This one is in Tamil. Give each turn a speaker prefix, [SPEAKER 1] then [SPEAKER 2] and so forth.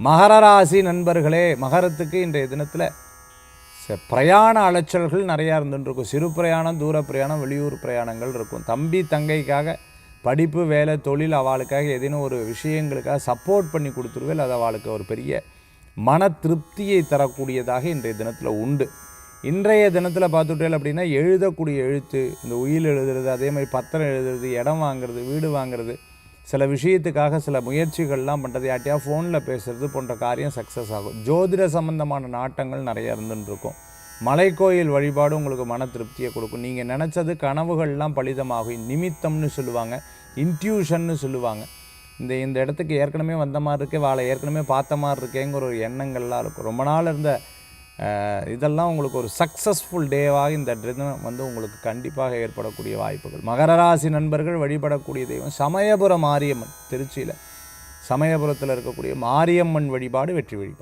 [SPEAKER 1] மகர ராசி நண்பர்களே, மகரத்துக்கு இன்றைய தினத்தில் பிரயாண அலைச்சல்கள் நிறையா இருந்துருக்கும். சிறு பிரயாணம், தூர பிரயாணம், வெளியூர் பிரயாணங்கள் இருக்கும். தம்பி தங்கைக்காக படிப்பு, வேலை, தொழில், அவளுக்காக ஏதேனும் ஒரு விஷயங்களுக்காக சப்போர்ட் பண்ணி கொடுத்துருவேன். அது அவளுக்கு ஒரு பெரிய மன திருப்தியை தரக்கூடியதாக இன்றைய தினத்தில் உண்டு. இன்றைய தினத்தில் பார்த்துட்டேன் அப்படின்னா, எழுதக்கூடிய எழுத்து, இந்த உயில் எழுதுறது, அதே மாதிரி பத்திரம் எழுதுறது, இடம் வாங்குறது, வீடு வாங்குறது, சில விஷயத்துக்காக சில முயற்சிகள்லாம் பண்ணுறது, யார்ட்டையா ஃபோனில் பேசுகிறது போன்ற காரியம் சக்ஸஸ் ஆகும். ஜோதிட சம்பந்தமான நாட்டங்கள் நிறையா இருந்துருக்கும். மலைக்கோயில் வழிபாடு உங்களுக்கு மன திருப்தியை கொடுக்கும். நீங்கள் நினச்சது கனவுகள்லாம் பலிதமாகும். நிமித்தம்னு சொல்லுவாங்க, இன்ட்யூஷன்னு சொல்லுவாங்க. இந்த இடத்துக்கு ஏற்கனவே வந்த மாதிரி இருக்கே, வாழை ஏற்கனவே பார்த்த மாதிரி இருக்கேங்கிற ஒரு எண்ணங்கள்லாம் இருக்கும். ரொம்ப நாள் இருந்த இதெல்லாம் உங்களுக்கு ஒரு சக்ஸஸ்ஃபுல் டேவாக இந்த தினம் உங்களுக்கு கண்டிப்பாக ஏற்படக்கூடிய வாய்ப்புகள். மகர ராசி நண்பர்கள் வழிபடக்கூடிய தெய்வம் சமயபுரம் மாரியம்மன். திருச்சியில் சமயபுரத்தில் இருக்கக்கூடிய மாரியம்மன் வழிபாடு வெற்றி வழிபாடு.